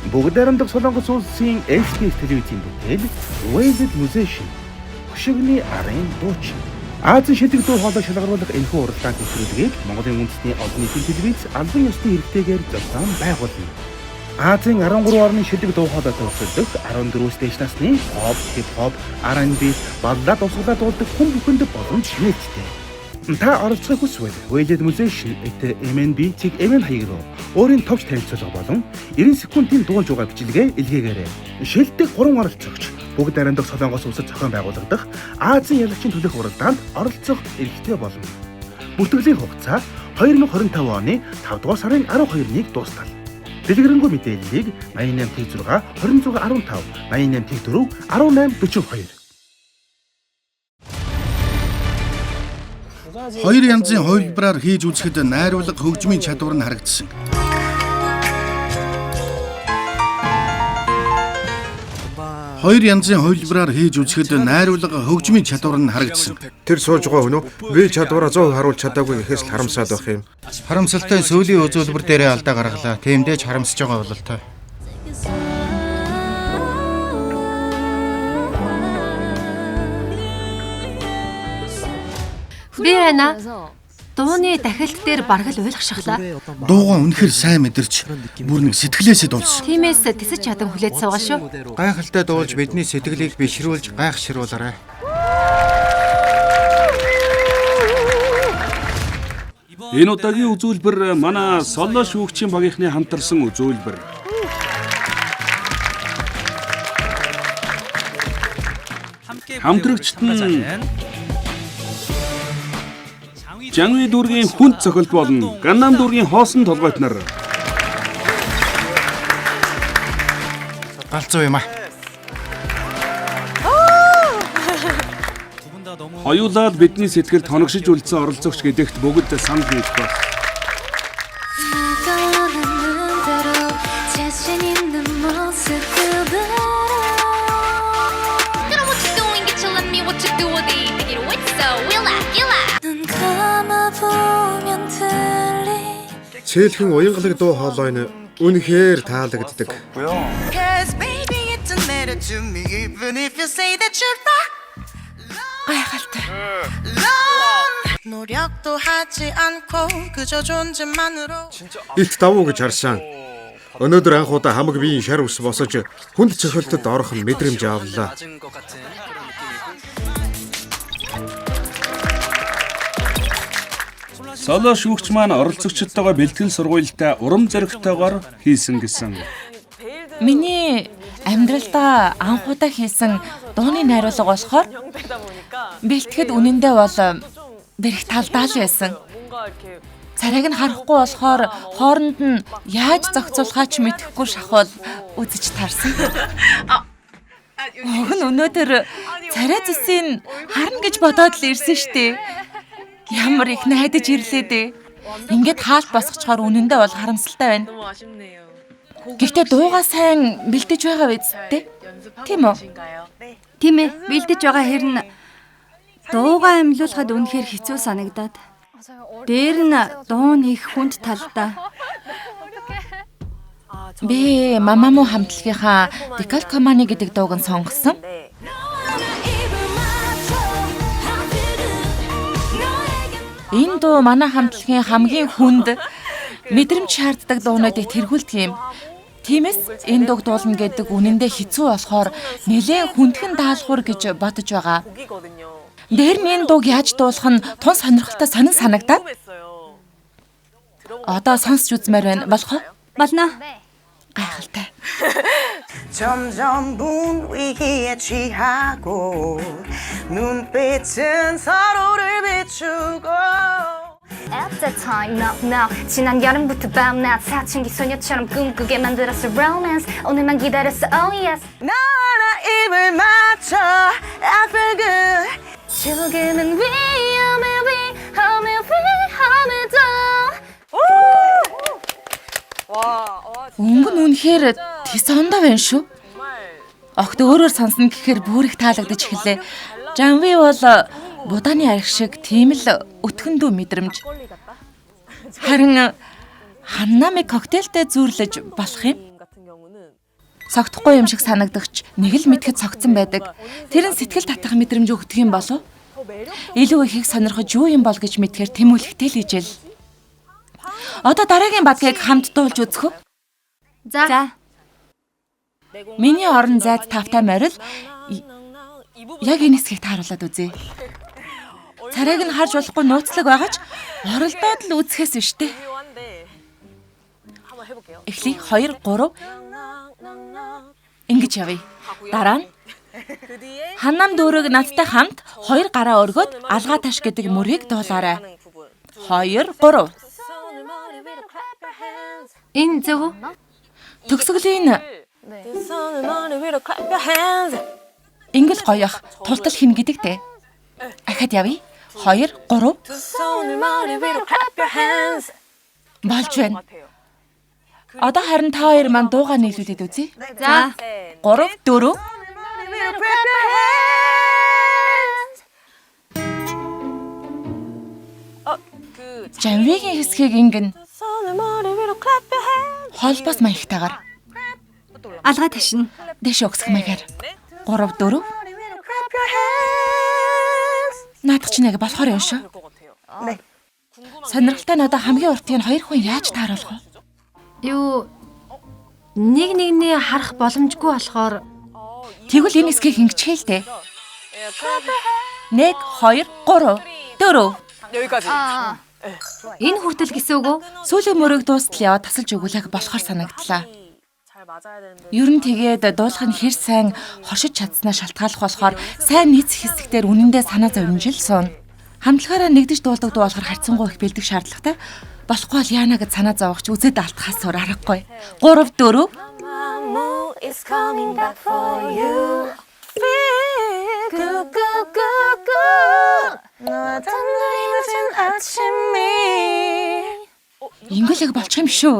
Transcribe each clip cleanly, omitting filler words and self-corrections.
Бүгд найрамдах Солонгос улсын SBS телевизийн бүтээл Wasted Musician хөшигний арын дуучин. Азийн шилдэг дуу хоолой шалгаруулах энэхүү уралдаан төвшрөлгийг Монголын үндэсний олон нийтийн телевиз албан ёсны эрхтэйгээр зохион байгуулна. Азийн 13 орны шилдэг дуу хоолой төвшрөлдөх 14 стэйж насны pop, hip-hop, R&B, баллад усгалаа дуулдаг хүн бүхэнд боломж нээлттэй. Та оролцохыг хүсвэл Wasted Musician MNB-ийг хаяг руу өөрийн товч танилцуулга болон 90 секундын дуулж байгаа бичлэгээ илгээгээрэй. Шилдэг 3 оролцогч бүгд найрамдах Солонгос улсад зохион байгуулагдах Азийн ялагчийн төлөөх уралдаанд оролцох эрхтэй болно. Бүртгэлийн хугацаа 2025 оны 5 дугаар сарын 12-нд дуустал. Дэлгэрэнгүй мэдээллийг 88 26 26 15 88 4 18 42. Хоёр янзын хувилбараар хийж үзэхэд найруулга хөгжмийн чадвар нь харагдсан. Хоёр янзын хувилбараар хийж үзэхэд найруулга хөгжмийн чадвар нь харагдсан. Тэр сууж байгаа хүн үү? Би чадвараа 100 харуулж чадаагүй гэхээс л харамсаад байх юм. Харамсалтай сүүлийн үзүүлбэр дээрээ алдаа гаргалаа. Тиймдээ ч харамсаж байгаа бололтой. Би байна. Дууны дахилт дээр бараг л ойлгох шахлаа. Дуугаа үнэхээр сайн мэдэрч бүр нэг сэтгэлээсээ дуулсан. Тиймээс тэсэж чадан хүлээж суугаа шүү. Гайхалтай дуулж бидний сэтгэлийг бишрүүлж гайхшруулаарай. Энэ удаагийн үзүүлбэр манай соло шүүгчийн багийнхны хамтарсан үзүүлбэр. Хамтрагчид нь Жанви дүүргийн хүнд цохилт болон Ганнам дүүргийн хоосон толгойт нар. Галзуу юм аа. Хоёулаад бидний сэтгэлд хоногшиж үлдсэн оролцогч гэдэгт бүгд санал нийлж байна. Цээлхэн уянгалаг дуу хоолой нь үнэхээр таалагддаг. Гайхалтай. Илт давуу гэж харсан. Өнөөдөр анх удаа хамаг биеийн шар ус босож хүнд цохилтод орох нь мэдрэмж авлаа. Соло шүүгч маань оролцогчдтойгоо бэлтгэл сургуультай урам зоригтойгоор хийсэн гэсэн. Миний амьдралдаа анх удаа хийсэн дууны найруулга болохоор бэлтгэхэд үнэндээ бол бэрх талдаал байсан. Царайг нь харахгүй болохоор хооронд нь яаж зохицуулахаа ч мэдэхгүй шахвал үзэж тарсан. Уг нь өнөөдөр царай зүсийг харна гэж бодоод л ирсэн штеп. Ямар их найдаж ирлээ дээ. Ингээд хаалт босгочхоор үнэндээ бол харамсалтай байна. Гэхдээ дуугаа сайн бэлдэж байгаа биз дээ. Тийм үү? Тийм ээ, бэлдэж байгаа хэрн дуугаа амьлуулахад үнэхээр хэцүү санагдаад. Дээр нь дуун их хүнд талдаа. Би Мамаму хамтлагийнхаа Декалкомани гэдэг дууг нь сонгосон. Энэ дуу манай хамтлагийн хамгийн хүнд мэдрэмж шаарддаг дуунуудыг тэргүүлдэг юм. Тиймээс энэ дууг дуулна гэдэг үнэндээ хэцүү болохоор нэлээд хүндхэн даалгавар гэж бодож байгаа. Дээр нь энэ дууг яаж дуулах нь тун сонирхолтой санагдаад. Одоо сонсч үзмээр байна болох уу? Болно. Гайхалтай. 점점 문 위에 취하고 눈빛은 서로를 비추고 At that time, now 지난 여름부터 밤낮 사춘기 소녀처럼 꿈꾸게 만들었어 romance 오늘만 기다렸어 oh yes 너나 입을 맞춰 I feel good 조금은 위험해도 Өнгө нь үнэхээр тэс ондоо байна шүү. Огт өөрөөр сонсно гэхээр бүр их таалагдаж эхэллээ. Жанви бол будааны арх шиг тийм л өтгөндөө мэдрэмж. Харин Ханнамыг коктейлтэй зүүрлэж болох юм. Цогтохгүй юм шиг санагдагч нэг л мэдхэд цогцсон байдаг. Тэр нь сэтгэл татах мэдрэмж өгдөг юм болов? Илүү ихийг сонирхож юу юм бол гэж мэдхээр тэмүүлэхтэй л ижил. Одоо дараагийн бадгийг хамт дуулж үзэх үү? За. Миний орон зайд тавтай морил яг энэ хэсгийг тааруулаад үзье. Царайг нь харж болохгүй нууцлаг байгаа ч оролдоод л үзэхээс биш дээ. Эхлэе 2 3 ингэж явъя. Дараа нь Ханам дүүрэг надтай хамт 2 гараа өргөд алгаа таш гэдэг мөрийг дуулаарай. 2 3 Энэ зөв үү? Төгсгөлийн Ингл гоёх тултал хин гэдэгтэй. Ахад явъя. 2 3 болж байна. Одоо харин та хоёр маань дуугаа нийлүүлээд үзье. За. 3 4 Жанвигийн хэсгийг ингэн холбоос маягтайгаар Алгаа ташин. дэш өгсөх маягаар 3 4 Наадах чинь яг болохоор юм шүү. Сонирхолтой надад хамгийн уртыг нь 2 хүн яаж тааруулах вэ? Юу нэг нэгнээ харах боломжгүй болохоор Тэгвэл энэ хэсгийг ингэчихээ л дээ. 1 2 3 4 энэ хүртэл гэсэн үг үү? Сүүлийн мөрөг дуустал яваад тасалж өгүүлэх болохоор санагдлаа. Ер нь тэгээд дуулах нь хэр сайн хоршиж чадсанаа шалтгааллах болохоор сайн нийцэх хэсэгтэр үнэндээ санаа зовнижил суун. Хамтлагаараа нэгдэж дуулдаг дуу болохоор харьцангуй их бэлдэх шаардлагатай. Болохгүй бол яана гэж санаа зовгч үзэд алтхаас сур аргагүй. 3 4 Ингэлэг болчих юм шүү.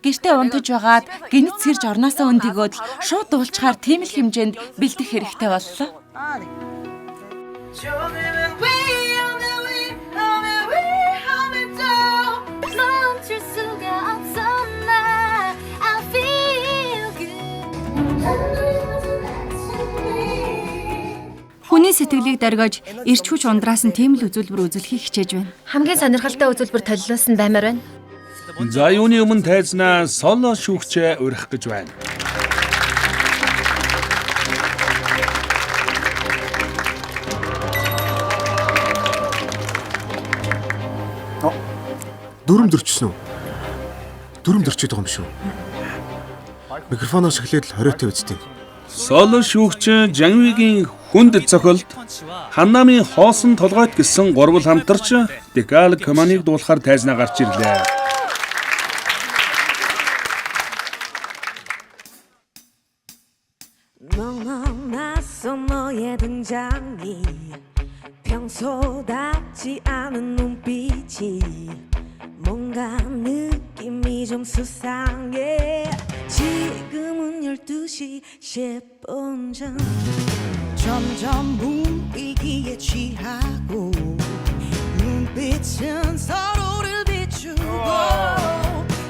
Гэртээ унтаж байгаад гинэт сэрж орноосоо өндөгөөд шууд дуулчаар тийм л хэмжээнд бэлдэх хэрэгтэй боллоо. Хүний сэтгэлийг даргаж эрч хүч ундраас нь тийм л үзүүлбэр үзүүлэхийг хичээж байна. Хамгийн сонирхолтой үзүүлбэр толилуулсан баймаар байна. За юуны өмнө тайзнаа соло шүүгчээ урих гэж байна. Дүрм дөрчсөн үү? Дүрм дөрчөөд байгаа юм шүү. Микрофоноос эхлээд л хориотой үсттэй. Соло шүүгч Жанвигийн хүнд цохилт Ханамын хоосон толгойт гэсэн гурвал хамтарч Декал команыг дуулахаар тайзнаа гарч ирлээ. 너의 등장이 평소답지 않은 눈빛이 뭔가 느낌이 좀 수상해 지금은 12시 10분 전 점점 분위기에 취하고 눈빛은 서로를 비추고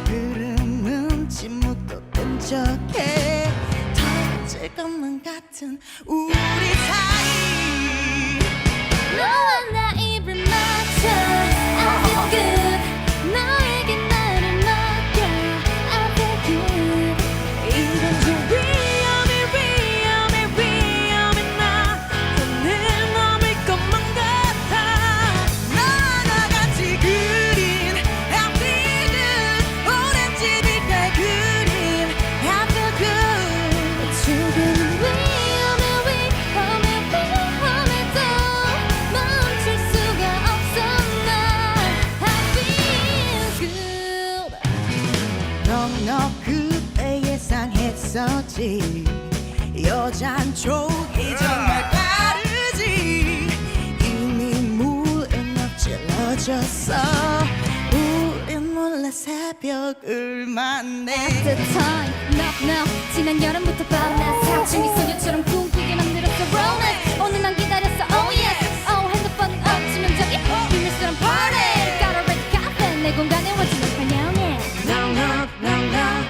흐르는 침묵도 끈적해 터질 것만 같은 우리 사이 너와 나 입을 맞춰 I feel good 너에게 나를 맡겨 I feel good 이건 좀 위험해 나 오늘 넘을 것만 같아 너와 나 같이 그린 I feel good 오렌지 빛깔 그림 I feel good 지금 위험해도 멈출 수가 없어 나 I feel good 너 그때 예상했었지 여잔 촉이 정말 다르지 이미 물은 엎질러졌어 우린 몰래 새벽을 만내 At the time, knock knock 지난 여름부터 밤낮 사춘기 소녀처럼 꿈꾸게 만들었어 romance 오늘 난 기다렸어 oh yes oh 핸드폰은 없지만 저기 비밀스런 party got a red carpet 내 공간에 오지만 환영해 Knock knock knock knock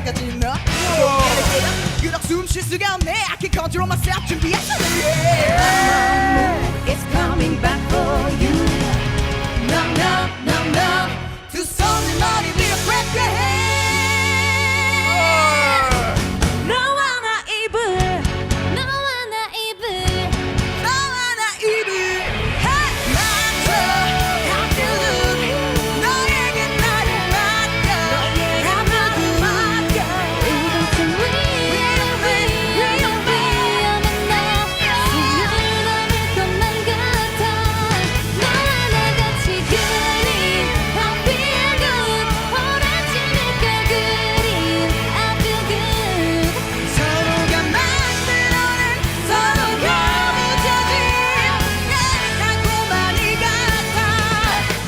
지금까지 너 그럭 숨 쉴 수가 없네 I can't control myself 준비했어 It's coming back for you No no no no 두 손을 머리 위로 grab your hand 너와 나 입을 너와 나 입을 너와 나 입을 맞춰 How to look 너에게 나를 맡겨 나를 맡겨 이곳은 위험한 나 숨을 넘을 것만 같아 너와 나 같이 그린 I feel good 오래지니까 그린 I feel good 서로가 만들어낸 서로가 묻혀진 달콤한 이 같아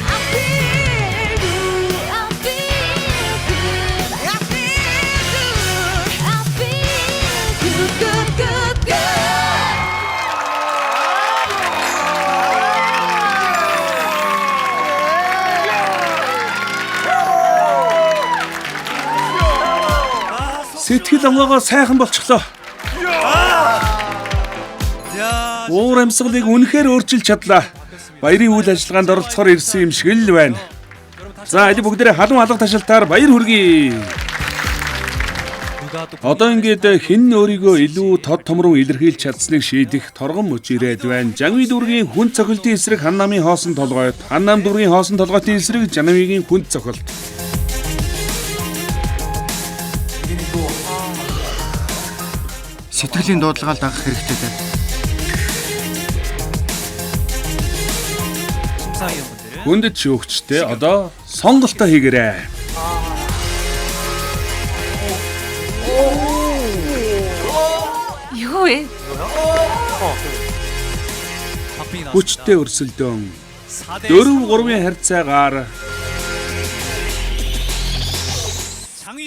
I feel good I feel good I feel good I feel good good good good Сэтгэл онгоогоо сайхан болчихлоо. Уур амьсгалыг үнэхээр өөрчилж чадлаа. Баярын үйл ажиллагаанд оролцохоор ирсэн юм шиг л байна. За, эд бүгдээрээ халуун алга ташаалтаар баяр хүргэе. Одоо ингээд хэн өөрийгөө илүү тод томрон илэрхийлж чадсныг шийдэх торгон мөч ирээд байна. Жанви дүүргийн хүн цохилтын эсрэг Ханнамын хоосон толгойд, Ханнам дүүргийн хоосон толгойтын эсрэг Жанвигийн хүн цохилт. Сэтгэлийн дуудлагаал дагах хэрэгтэй дээ. Хүндэт шүүгчтэй одоо сонголтоо хийгээрэй. Юу вэ? Хүчтэй өрсөлдөөн 4-3-ын харьцаагаар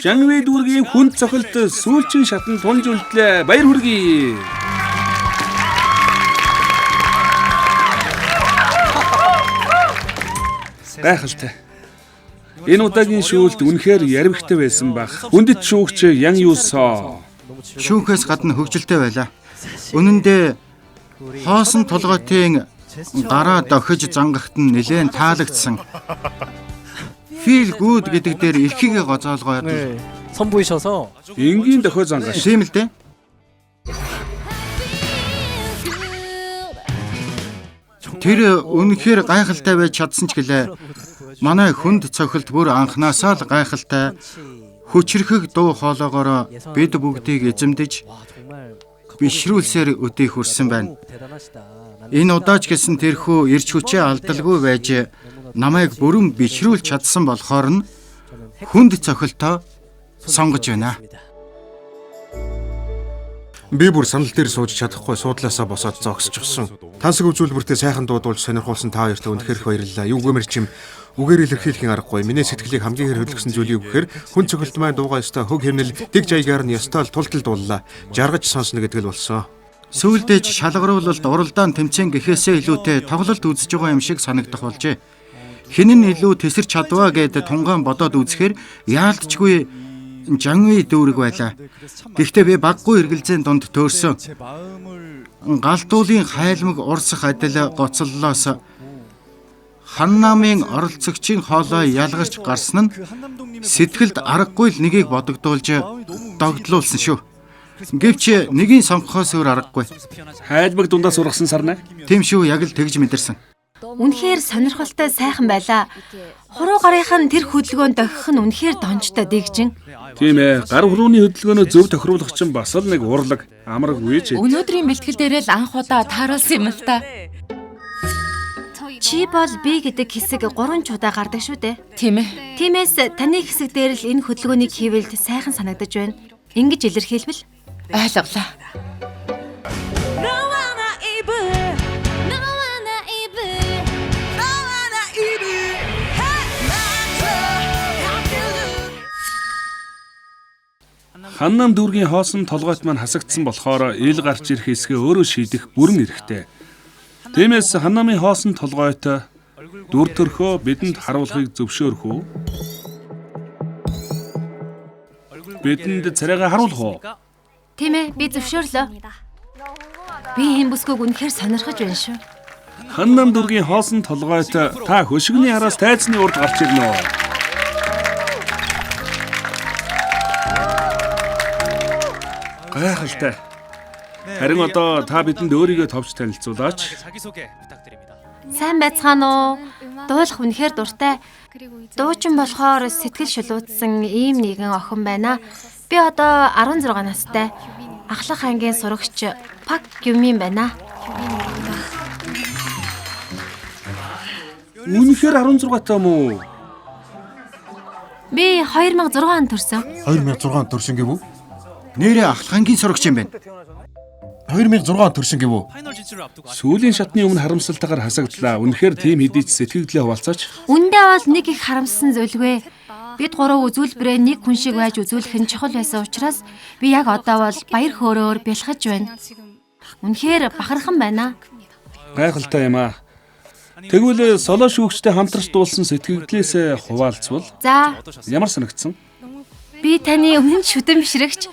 Жанви дүүргийн хүн цохилт сүүлчийн шатанд тунж үлдлээ. Баяр хүргэе. Гайхалтай. Энэ удаагийн шүүлт үнэхээр яривхтай байсан баг. Хүндэт шүүгч Ян Юсоо Шүүхээс гадна хөгжилтэй байлаа. Үнэн дээр хоосон толгойтын гараа дохиж зангахт нь нэлээд таалагдсан. Feel good гэдэг дээр эрхийгээ гоцоолгоод 선보이셔서 энгийн дохио зангаш. тийм л дээ. Тэр үнэхээр гайхалтай байж чадсан ч гэлээ. Манай хүнд цохилт бүр анханасаа л гайхалтай. Хүчрхэг дуу хоолоогоор бид бүгдийг эзэмдэж бишрүүлсээр өдий хүрсэн байна. Энэ удаач гэсэн тэрхүү эрч хүчээ алдалгүй байж намайг бүрэн бишрүүлж чадсан болохоор нь хүнд цохилтоо сонгож байна. Би бүр санал дээр сууж чадахгүй суудлаасаа босоод зогсож гисэн. Тансаг үзүүлбэртээ сайхан дуудуулж сонирхуулсан та хоёрт үнэхээр их баярлалаа. Юу гэмэр чим үгээр илэрхийлэхийн аргагүй. Миний сэтгэлийг хамгийн их хөдөлгсөн зүйл юу гэхээр хүн цохилт маань дуугаа ёстой хөг хэмнэл дэг жаягаар нь ёстой л тултал дууллаа. Жаргаж сонсно гэдэг л болсон. Сүүлдээ ч шалгаруулалт уралдаан тэмцээн гэхээсээ илүүтэй тоглолт үзэж байгаа юм шиг санагдах болжээ. Хэн нь илүү тесэрч чадваа гэдээ тунгаан бодоод үзэхээр яалтчгүй Жанви дүүрэг байлаа. Гэхдээ би баггүй эргэлзээний дунд төөрсөн. Галтуулын хайлмаг урсах адил гоцоллоос Ханнамын оролцогчийн хоолой ялгарч гарсан нь сэтгэлд аргагүй л нэгийг бодогдуулж догдлуулсан шүү. Гэвч нэгийг сонгохоос өөр аргагүй. Хайлмаг дундаас ургасан сарнаа. Тийм шүү, яг л тэгж мэдэрсэн. Үнэхээр сонирхолтой сайхан байлаа. Хуруу гарынхан тэр хөдөлгөөнд дохих нь үнэхээр донжтой дэгжин. Тийм ээ, гар хурууны хөдөлгөөнөө зөв тохируулах чинь бас л нэг урлаг амаргүй ч. Өнөөдрийн бэлтгэл дээр л анх удаа тааруулсан юм л та. Чи бол би гэдэг хэсэг 3 чудаа гардаг шүү дээ. Тийм ээ. Тиймээс таны хэсэг дээр л энэ хөдөлгөөнийг хийвэл сайхан санагдаж байна. Ингэж илэрхийлбэл Ойлголоо. Ханнам дүүргийн хоосон толгойт маань хасагдсан болохоор ил гарч ирэх хэсгээ өөрөө шийдэх бүрэн эрхтэй. Тиймээс Ханнамын хоосон толгойт дүр төрхөө бидэнд харуулахыг зөвшөөрөх үү? бидэнд царайгаа харуулах уу? Тийм ээ, би зөвшөөрлөө. Би энэ бүсгүйг үнэхээр сонирхож байна шүү. Ханнам дүүргийн хоосон толгойд та хөшигний араас тайзны урд гарч ирнэ үү? Гайхалтай. Харин одоо та бидэнд өөрийгөө товч танилцуулаач. Сайн байцгаана уу? Дуулах үнэхээр дуртай. Дуучин болохоор сэтгэл шулуутсан ийм нэгэн охин байна. Би одоо 16 настай. Ахлах ангийн сурагч Пак Гюмин байна. Үнэхээр 16 таа мó? Би 2006 онд төрсөн. 2006 онд төрсөн гэв үү? Нэрээ ахлахангийн сурагч юм байна. 2006 онд төрсөн гэв үү? Сүүлийн шатны өмнө харамсалтайгаар хасагдлаа. Үнэхээр тийм хэдий ч сэтгэгдлээ хуваалцаач. Үндэ бол нэг их харамссан зүйлгүй. Бид гурав үзүүлбэрээ нэг хүн шиг байж үзүүлэх нь чухал байсан учраас би яг одоо бол баяр хөөрөөр бэлхэж байна. Үнэхээр бахархан байна. Гайхалтай юм аа. Тэгвэл соло шүүгчтэй хамтарч дуулсан сэтгэгдлээс хуваалцвал За, ямар санагдсан? би таны өмнө шүтэн бишрэгч.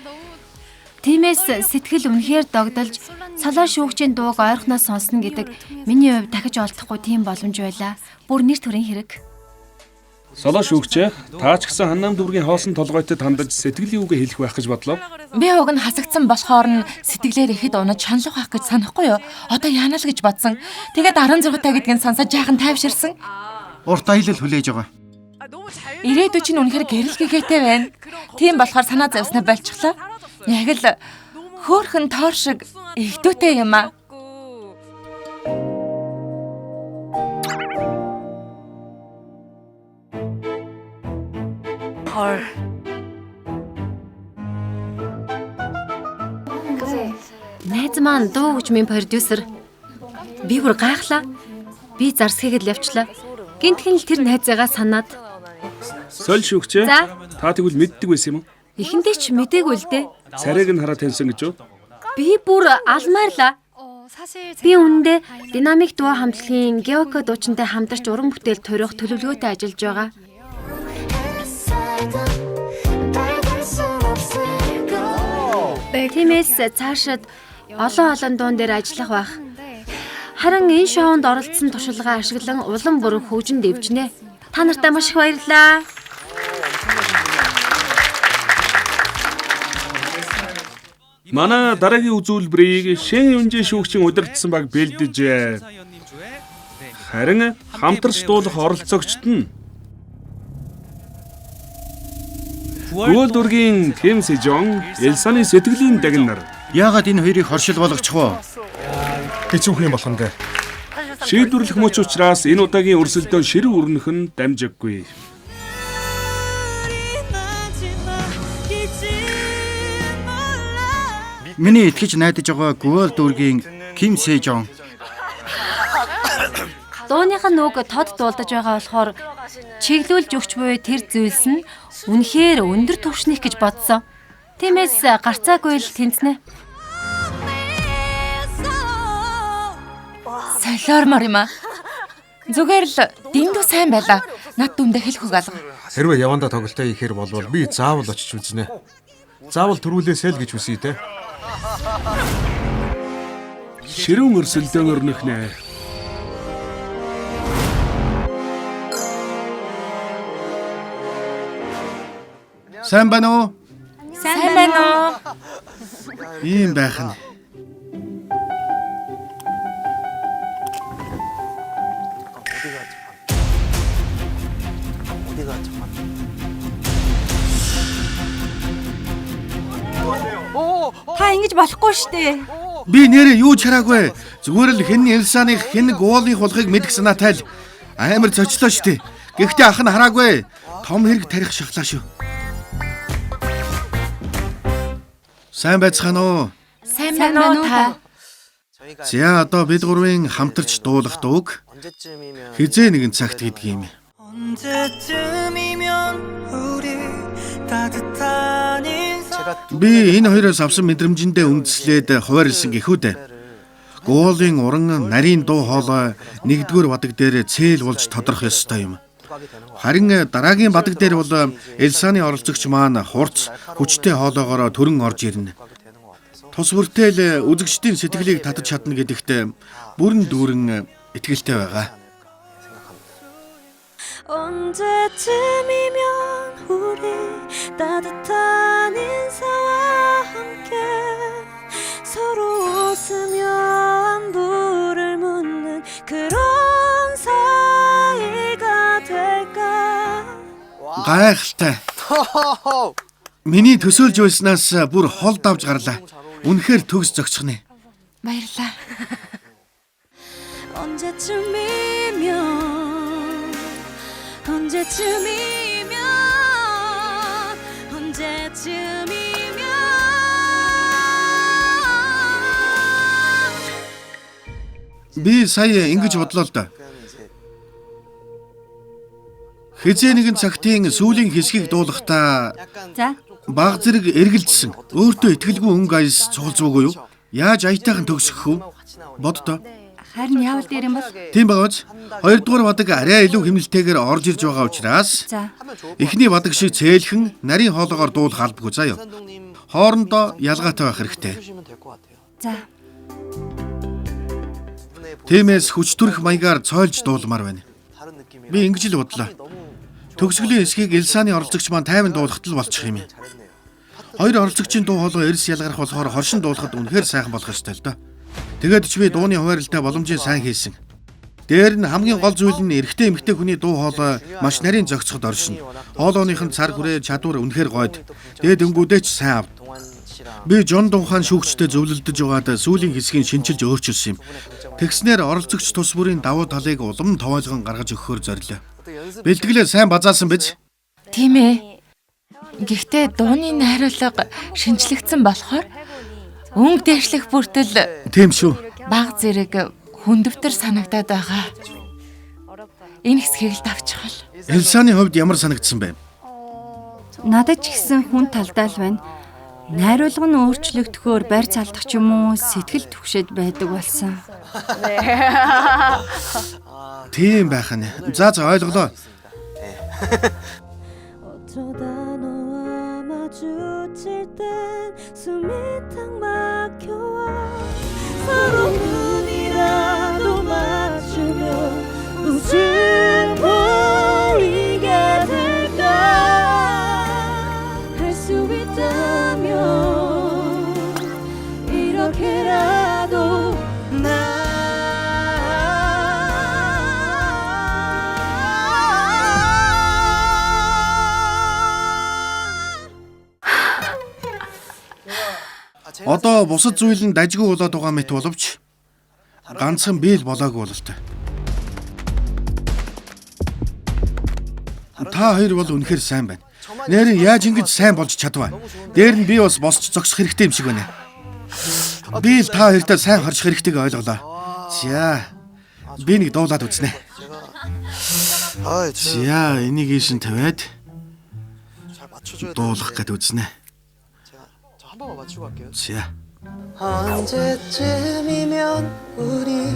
Тиймээс сэтгэл үнэхээр догдолж солоо шүүгчийн дууг ойрхоноос сонсно гэдэг миний хувьд дахиж олдохгүй тийм боломж байлаа. Бүр нэр төрийн хэрэг. Соло шүүгчээ, та ч гэсэн Ханнам дүүргийн хоосон толгойтой тандаж сэтгэлийн үгээ хэлэх байх гэж бодлоо. Би уг нь хасагдсан болохоор нь сэтгэлээр ихэд унаж шаналх байх гэж санахгүй юу? Одоо яана л гэж бодсон. Тэгээд 16 таа гэдгийг сонсож жаахан тайвширсан. Урт аялал хүлээж байгаа. Ирээдүйд чинь үнэхээр гэрэл гэгээтэй байна. Тийм болохоор санаа зовсноо болчихлоо. Яг л хөөхөн тоор шиг ихтүүтэй юм аа. Найз маань дуу хөгжмийн продюсер. Би бүр гайхлаа. Би зарсхийгэд л явчлаа. Гинтхэн л тэр найзаагаа санаад. Соль шүүгчээ. За. Та тэгвэл мэддэг байсан юм уу? Эхэндээ ч мэдээгүй л дээ. Царайг нь хараад таньсан гэж юу? Би бүр алмаарлаа. Би үүндээ динамик дуу хамтлагийн Геоко дуучинтай хамтарч уран бүтээл төрөх төлөвлөгөөтэй ажиллаж байгаа. Тиймээс цаашид олон дуун дээр ажиллах байх. Харин энэ шоунд оролцсон туршлагаа ашиглан улам бүр хөгжин дэвжнэ. Та нартай маш их баярлалаа. Манай дараагийн үзүүлбэрийг Шэн Юнжи шүүгчийн удирдсан баг бэлдэж. Харин хамтарч дуулах оролцогчд нь Гүйл дүүргийн Ким Сэжон, Элсаны сэтгэлийн дагнар нар. Яагаад энэ хоёрыг хоршил болгочих вэ? Хэцүүх юм болох нь дээ. Шийдвэрлэх мөч учраас энэ удаагийн өрсөлдөөн ширүү өрнөх нь дамжиггүй. Миний итгэж найдаж байгаа Гүйл дүүргийн Ким Сэжон. Дууныхаа нүг тод дуулдаж байгаа болохоор чиглүүлж өгч буй тэр зүйлс нь үнэхээр өндөр түвшних гэж бодсон. Тиймээс гарцаагүй л тэнцэнэ. Солиормор юм аа. Зүгээр л дэндүү сайн байла. Над дүндээ хэлэх үг алга. Хэрвээ явандаа тоглолтоо хийхээр болвол би заавал очиж үзнэ. Заавал төрүүлээсэй л гэж үсэе те. Ширүүн өрсөлдөөн өрнөх нэ. Сайн байна уу? Сайн байна уу? Ийм байх нь. Та ингэж болохгүй штэ. Би нэрээ юу ч хараагүй. Зүгээр л хэн Элсаны хэн гуулын хулгыг мэдэх санаатай л амар зочлоо штэ. Гэхдээ ах нь хараагүй. Том хэрэг тарих шахлаа шүү. Сайн байцгаана уу? Сайн байна уу та? За одоо бид гурвын хамтарч дуулах дууг хизээ нэгэн цагт хийдэг юм. Би энэ хоёроос авсан мэдрэмжиндээ үндэслээд хуваарлсан гэхүүдэ. Гуулын уран нарийн дуу хоолой нэгдүгээр бадаг дээр цээл болж тодорхой ёстой юм. Харин дараагийн бадаг дээр бол Элсаны оролцогч маань хурц хүчтэй хоолоогоор төрөн орж ирнэ. Тус бүртэл үзэгчдийн сэтгэлийг татаж чадна гэдэгт бүрэн дүүрэн итгэлтэй байгаа. 언제쯤이면 우리 따뜻한 인사와 함께 서로 웃으며 안부를 묻는 그런 사이가 될까? Гайхалтай. Миний төсөөлж байснаас бүр хол давж гарлаа. Үнэхээр төгс зогсчихно. Баярлаа. Би сая ингэж бодлоо л да. Хизээ нэгэн цагтын сүүлийн хэсгийг дуулахдаа За. баг зэрэг эргэлдсэн. Өөртөө итгэлгүй өнгө аяс цуулзуугүй юу? Яаж аятайхан төгсөх вэ? Боддоо. Харин яавал дээр юм бол? Тийм байгаач. Хоёрдугаар бадаг арай илүү хэмнэлтэйгээр орж ирж байгаа учраас За. эхний бадаг шиг цээлхэн нарийн хоолоогоор дуулах албагүй заяа. Хоорондоо ялгаатай байх хэрэгтэй. За. Тиймээс хүч төрх маягаар цойлж дуулмаар байна. Би ингэж л бодлоо. Төгсгөлийн эсхийг Элсаны оролцогч маань тайван дуулахад л болчих юм. Хоёр оролцогчийн дуу хоолой эрс ялгарах болохоор хоршин дуулахад үнэхээр сайхан болох ёстой л доо. Тэгээд ч би дууны хуваарлалтаа боломжийн сайн хийсэн. Дээр нь хамгийн гол зүйл нь эрэгтэй эмэгтэй хүний дуу хоолой маш нарийн зохицоход оршино. Хоолойных нь цар хүрээ чадвар үнэхээр гойд. Тэгээд өнгүүдээ ч сайн авд. Би Жон Дунхан шүүгчтэй зөвлөлдөж байгаад сүүлийн хэсгийг шинжилж өөрчилсөн юм. Тэгснээр оролцогч тус бүрийн давуу талыг улам тоолгон гаргаж өгөхөөр зорилоо. Бэлтгэлээ сайн базаасан биз? Тийм ээ. Гэхдээ дууны найруулга шинжлэгдсэн болохоор өнгө дээшлэх бүртэл Тийм шүү. баг зэрэг хүндөвтөр санагдаад байгаа. Энэ хэсгийг л давчихвал. Элсаны хувьд ямар санагдсан бэ? Надад ч гэсэн хүн талдаа л байна. Найруулга нь өөрчлөгдөхөөр барь цалдах ч юм уу сэтгэл түгшээд байдаг болсон. Тийм байх нь. За ойлголоо. 어쩌다 너와 마주칠 땐 숨이 탁 막혀와 서로 눈이라도 맞추며 웃음 보이게 될까 할 수 있다면 이렇게라도 Одоо бусад зүйл нь дажгүй болоод байгаа мэт боловч ганцхан би л болоогүй бололтой. Та хоёр бол үнэхээр сайн байна. Нэрэн яаж ингэж сайн болж чадваа? Дээр нь би бас босч зогсох хэрэгтэй юм шиг байна. Би л та хоёртаа сайн харж хэрэгтэйг ойлголоо. За. Би нэг дуулаад үзнэ. За, энийг ийшин тавиад дуулах гэд үзнэ. 자. 언제쯤이면 우리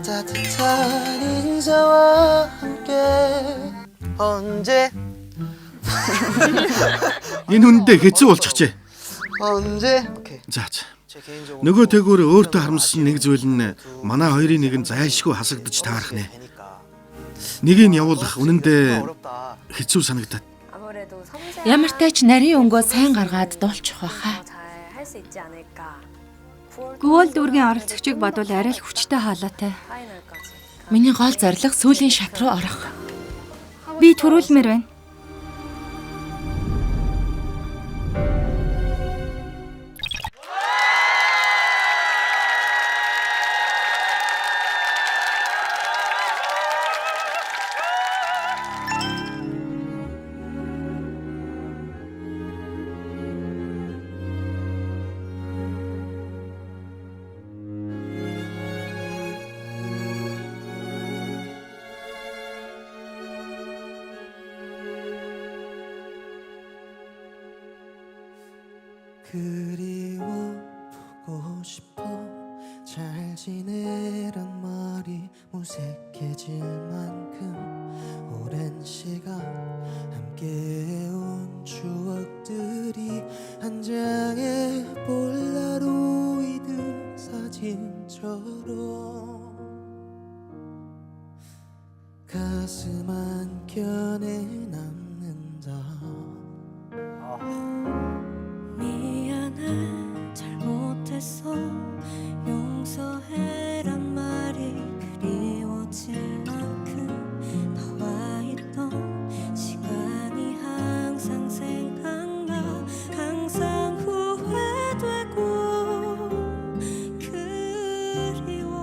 따뜻한 인사와 함께 언제 Энэ хүндээ хэцүү болчихжээ. 언제 За. Нөгөө тэгвэр өөртөө харамссан нэг зүйл нь манай хоёрын нэг нь зайлшгүй хасагдаж таарах нэ. Нэгийг явуулах үнэндээ хэцүү санагдаад. Ямар ч тач нарийн өнгөө сайн гаргаад дуулчих байхаа. Гол дүүргийн оролцогчийг бодвол арай л хүчтэй хаалаатай. Миний гол зорилго сүүлийн шат руу орох. Би төрүүлмээр байна. 그리워 보고 싶어 잘 지내란 말이 무색해질 만큼 오랜 시간 것처럼 가슴 한켠에 남는다. 미안해 잘못했어 용서해란 말이 그리워질 만큼 너와 있던 시간이 항상 생각나 항상 후회되고 그리워.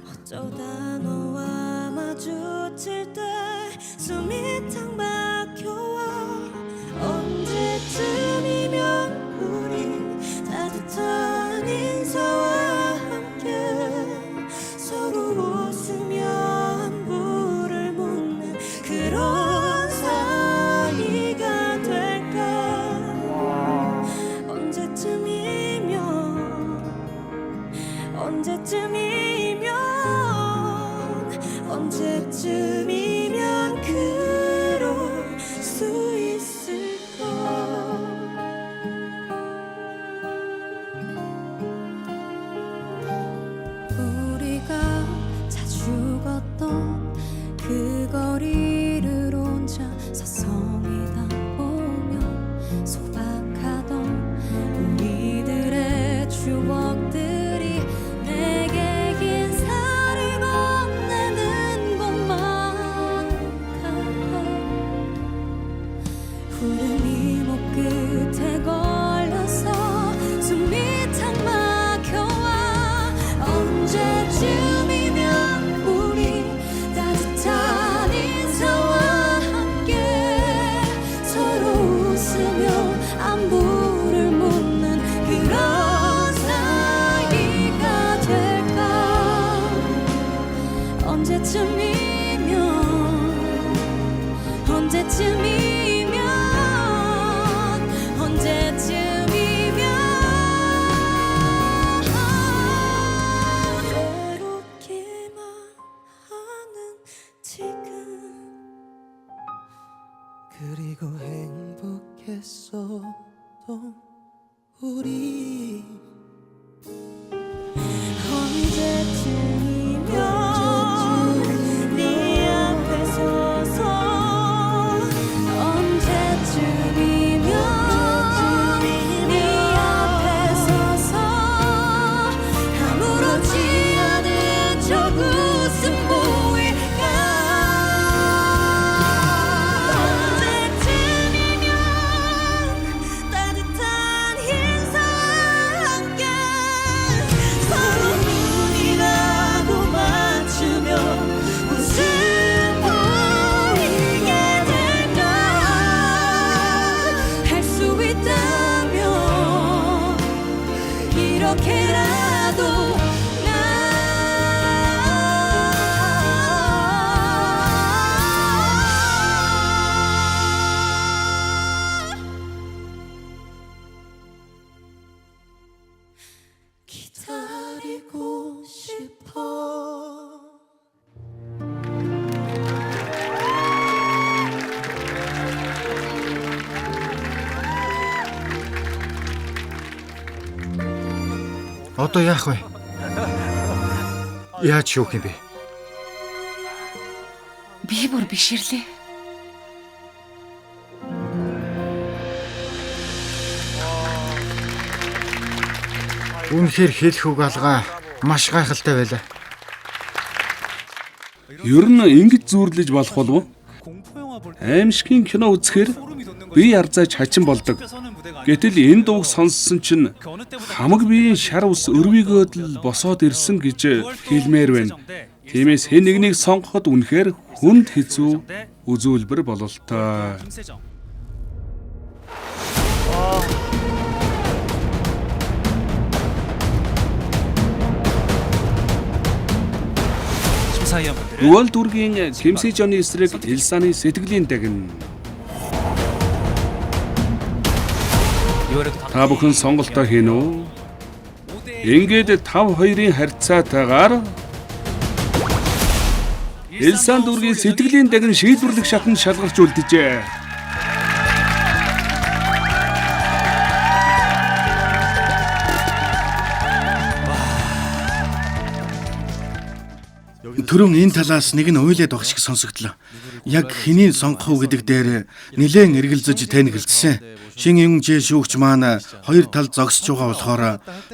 어쩌다 너와 마주칠 때 숨이 탁 막혀와. 언제쯤이면 우리 따뜻한 인사와 함께 서로 웃으며 안부를 묻는 그런 사이가 될까. 언제쯤이면 그럴 수 있을까. 우리가 자주 걷던 그 거리를 혼자 서성이다 보면 소박하던 우리들의 추억들이 내게 긴 살을 건네는 것만 같아. 구름이 목 끝에 걸려서 숨이 탁 막혀와. 언제쯤이면 우리 따뜻한 인사와 함께 서로 웃으며 안부를 묻는 그런 사이가 될까. 외롭기만 하는 지금 그리고 행복했었던 우리. 언제쯤이면 네 앞에 서서 언제쯤이면 네 앞에 서서 아무렇지 않은 저 웃음 보일까. 언제쯤이면 따뜻한 인사와 함께 서로 눈이라도 맞추며 웃음 보이게 될까. 할 수 있다면 이렇게라도 기다리고 싶어. Одоо яах вэ? Яаж юух юм бэ? Би бүр биширлээ. Үнэхээр хэлэх үг алгаа маш гайхалтай байлаа. Ер нь ингэж зүүрлэж болох болов уу? Аимшигын кино үзэхээр бие арзааж хачин болдог. Гэтэл энэ дууг сонссон чинь хамаг биеийн шар ус өрвигөөд л босоод ирсэн гэж хэлмээр байна. Тиймээс хэн нэгнийг сонгоход үнэхээр хүнд хэцүү үзүүлбэр бололтой. Дуал дүргийн Кимсежоны эсрэг Элсаны сэтгэлийн дагна. Та бүхэн сонголтоо хийн үү? Ингээд 5-2-ын харьцаатайгаар Элсан дүргийн сэтгэлийн дагна шийдвэрлэх шатанд шалгарч үлдэжээ. Түрүүн энэ талаас нэг нь уйлаад байх шиг сонсогдлоо. Яг хэнийг сонгох уу гэдэг дээр нэлээд эргэлзэж танигдсан. Шин юм жишээ шүүгч маань хоёр тал зогсож байгаа болохоор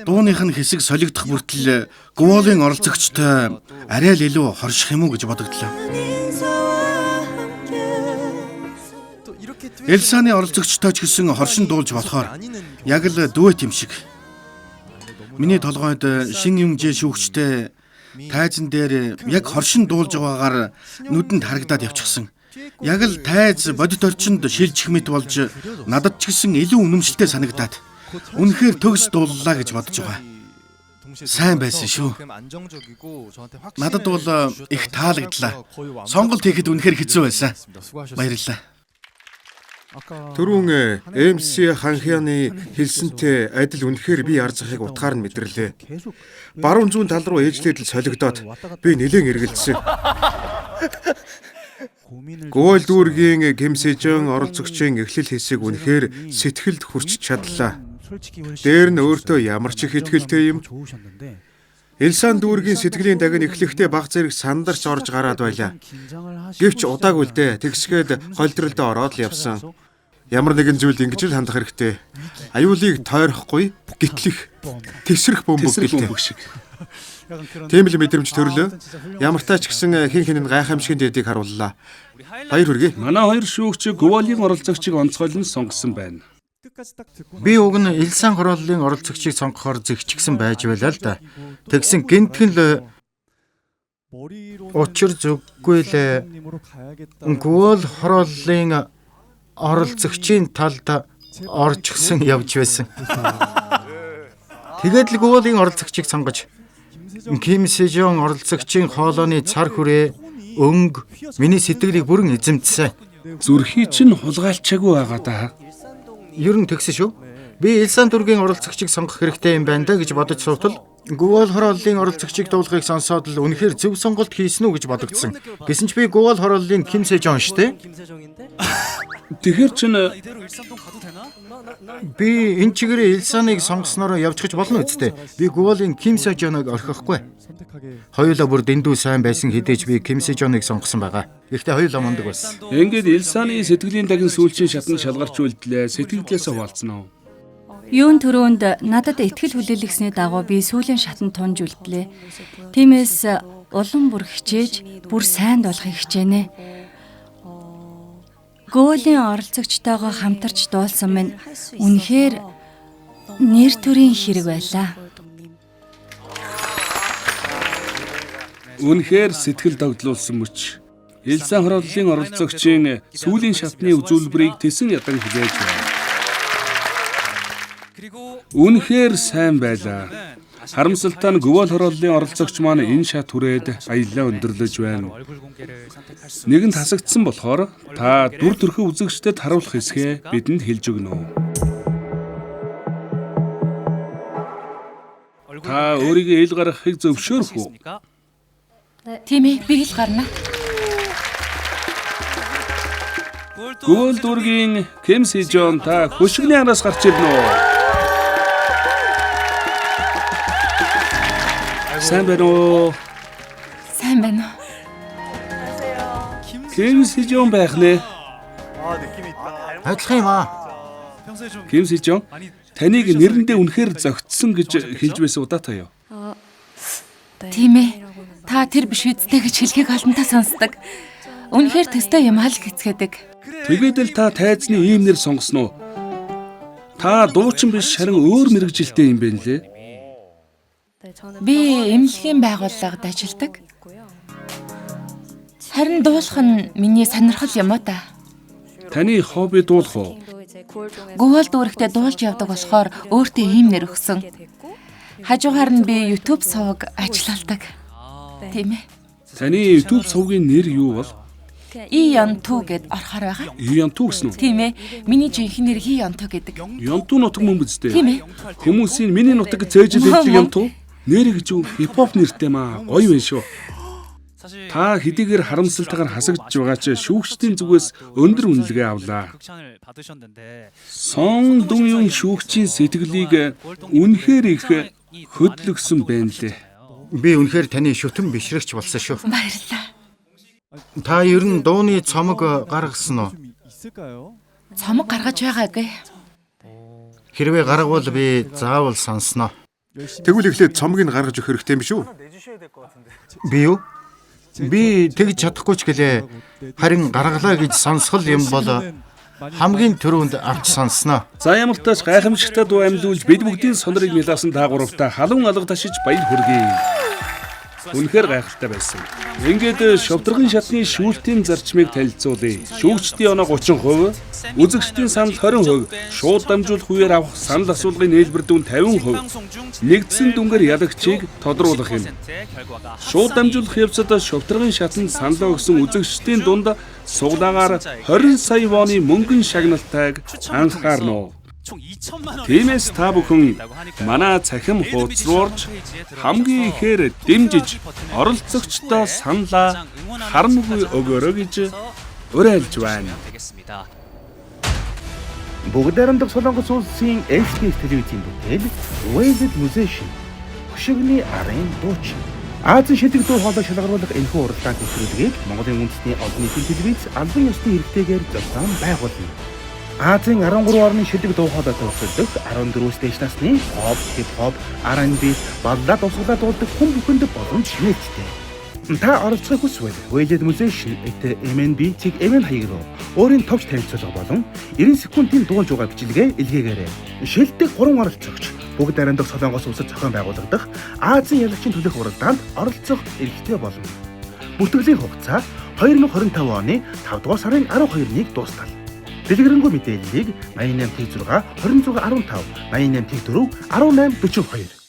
дууных нь хэсэг солигдох бүртэл гуулын оролцогчтой арай л илүү хорших юм уу гэж бодогдлоо. Элсаны оролцогчтой ч гэсэн хоршин дуулж болохоор яг л дуэт юм шиг. Миний толгойд шин юм жишээ шүүгчтэй тайзан дээр яг хоршин дуулж байгаагаар нүдэнд харагдаад явчихсан. Яг л тайз бодит орчинд шилжих мэт болж надад ч гэсэн илүү үнэмшилтэй санагдаад үнэхээр төгс дууллаа гэж бодож байгаа. Сайн байсан шүү. Надад бол их таалагдлаа. Сонголт хийхэд үнэхээр хэцүү байсан. Баярлалаа. Түрүүн MC Ханхяны хэлсэнтэй адил үнэхээр би яар захыг утгаар нь мэдэрлээ. Баруун зүүн тал руу ээжлээд л солигдоод би нэлээд эргэлзсэн. Гол дүүргийн Ким Сэжон оролцогчийн эхлэл хэсэг үнэхээр сэтгэлд хүрч чадлаа. Дээр нь өөртөө ямар ч их итгэлтэй юм. Элсан дүүргийн сэтгэлийн дагин эхлэхдээ баг зэрэг сандарч орж гараад байлаа. Гэвч удаагүй л дээ тэгсгээд голдролдоо ороод л явсан. Ямар нэгэн зүйл ингэж л хандах хэрэгтэй. Аюулыг тойрохгүй гитлэх тэсрэх бөмбөг шиг. Тийм л мэдрэмж төрлөө. Ямар тач гэсэн хин хинэн гайхамшигын дэдийг харууллаа. Баяр хүргэе. Манай хоёр шүүгч Гуолийн оролцогчийг онцгойлон сонгосон байна. Би уг нь Элсан хорооллын оролцогчийг сонгохоор зэгчгсэн байж байлаа л да. Тэгсэн гинтхэн л учир зүггүй л Гуол хорооллын оролцогчийн талд орчихсан явж байсан. Тэгээд л Гуолын оролцогчийг сонгож Ким Сэжон оролцогчийн хоолойны цар хүрээ өнг миний сэтгэлийг бүрэн эзэмдсэн. Зүрхий чинь хулгайлчаагүй байгаа да. Ер нь тэгсэн шүү. Би Элсан дүүргийн оролцогчийг сонгох хэрэгтэй юм байна да гэж бодож суутал Гуол хорооллын оролцогчийг дуулахыг сонсоод л үнэхээр зөв сонголт хийсэн үү гэж бодогдсон. Гэсэн ч би Гуол хорооллын Ким Сэжон штэ. Тэгэхээр чинь би энэ чигээрээ Элсаныг сонгосноор явчихж болно үсттэй. Би Гуолын Ким Сэжоныг орхихгүй. Хоёулаа бүр дэндүү сайн байсан хэдийч би Ким Сэжоныг сонгосон байгаа. Гэхдээ хоёулаа мундаг байсан. Ингээд Элсаны сэтгэлийн дагин сүүлчийн шатанд шалгарч үлдлээ. Сэтгэлдээс хуваалцсан уу? Юун төрөнд надад итгэл хүлээлгсэний дагуу би сүүлийн шатанд тунж үлдлээ. Тиймээс улам бүр хичээж, бүр сайнд болохыг хичээнэ. Гуулийн оролцогчтойгоо хамтарч дуулсан минь үнэхээр нэр төрийн хэрэг байлаа. Үнэхээр сэтгэл догдлуулсан мөч. Элсан хорооллын оролцогчийн сүүлийн шатны үзүүлбэрийг тэсэн ядан хилээж байна. Үнэхээр сайн байлаа. Харамсалтай нь Гуол хорооллын оролцогч маань энэ шат хүрээд аяллаа өндөрлөж байна. Нэгэн тасагдсан болохоор та дүр төрхөө үзэгчдэд харуулах хэсгээ бидэнд хэлж өгнө. Та өөрийгөө ил гаргахыг зөвшөөрөх үү? Тийм ээ, би л гарна. Гуол дүүргийн Ким Сэжон та хөшигний араас гарч ирнэ үү? Сайн байна уу? Сайн байна уу? Ким Сэжон байх нэ? Адилхан юм аа. Ким Сэжон таныг нэрэндээ үнэхээр зөгцсөн гэж хэлж байсан удаатай юу? Тийм ээ. Та тэр биш үсттэй гэж хэлхийг олонтаа сонсдог. Үнэхээр төстэй юм аа л гэцгээдэг. Тэгээд л та тайзны ийм нэр сонгосон уу? Та дуучин биш харин өөр мэрэгжилтэй юм байна лээ. Би эмнэлгийн байгууллагад ажилладаг. Харин дуулах нь миний сонирхол юм уу та? Таны хобби дуулах уу? Гуол дүүрэгтээ дуулж явдаг болохоор өөртөө ийм нэр өгсөн. Хажуугаар нь би YouTube суваг ажилладаг. Тийм ээ. Таны YouTube сувгийн нэр юу бол? Ионту гэд орохоор байгаа. Ионту гэсэн үү? Тийм ээ. Миний жинхэнэ нэр Ионту гэдэг. Ионту нутаг мөн биз дээ? Тийм ээ. Хүмүүсийн миний нутаг зээж хэлдэг Ионту. Нэр гэж юу? Хипхоп нэртэй маа. Гоё байна шүү. Та хэдийгээр харамсалтайгаар хасагдж байгаа ч шүүгчдийн зүгээс өндөр үнэлгээ авлаа. Сон Дүн Юн шүүгчийн сэтгэлийг үнэхээр их хөдлөгсөн байна лээ. Би үнэхээр таны шүтэн бишрэгч болсон шүү. Баярлалаа. Та ер нь дууны цомог гаргасан уу? Цомог гаргаж байгаагүй. Хэрвээ гаргавал би заавал сонсноо. Тэгвэл эхлээд цомгийг гаргаж өгөх хэрэгтэй юм шүү. Би юу? Би тэгж чадахгүй ч гэлээ. Харин гаргалаа гэж сонсгол юм бол хамгийн түрүүнд авч сонсноо. За ямартаач гайхамшигтай дуу амьлуулж бид бүгдийн сонорыг нэлаасан даагуравтаа халуун алга ташиж баяр хүргэе. Үнэхээр гайхалтай байсан. Ингээд шовдрогын шатны шүүлтийн зарчмыг танилцуулъя. Шүүгчдийн оноо 30%, үзэгчдийн санал 20%, шууд дамжуулах үеэр авах санал асуулгын нээлбэр дүн 50%, нэгдсэн дүнгээр ялагчийг тодруулах юм. Шууд дамжуулах явцад шовдрогын шатанд саналаа өгсөн үзэгчдийн дунд суглагаар 20 сая вооны мөнгөн шагналтайг анхаарна. Тиймээс та бүхэн манай цахим хуудасрууурч хамгийн ихээр дэмжиж оролцогчдоо саналаа харамгүй өгөөрэй гэж уриалж байна. Бүгд найрамдах Солонгос улсын SBS телевизийн бүтээл Wasted Musician хөшигний арын дуучин. Азийн шилдэг дуу хоолой шалгаруулах энэхүү уралдаан төвлөрөлгийг Монголын үндэсний олон нийтийн телевиз албан ёсны хэрэгтэйгээр зохион байгуулна. Азийн 13 орны шилдэг дуу хоолой төвлөрдөг 14 стэйш насны pop, hip-hop, R&B, баллад усгалаа дуулдаг хүн бүхэнд боломж нээлттэй. Та оролцохыг хүсвэл Wasted Musician MNB цэг MN хаяг руу өөрийн товч танилцуулга болон 90 секундын дуулж байгаа бичлэгээ илгээгээрэй. Шилдэг 3 оролцогч бүгд найрамдах Солонгос улсад зохион байгуулагдах Азийн ялагчийн төлөөх уралдаанд оролцох эрхтэй болно. Бүтгэлийн хугацаа 2025 оны 5 дугаар сарын 12-нд дуустал. Дэлгэрэнгүй мэдээллийг 88 26 26 15 88 4 18 42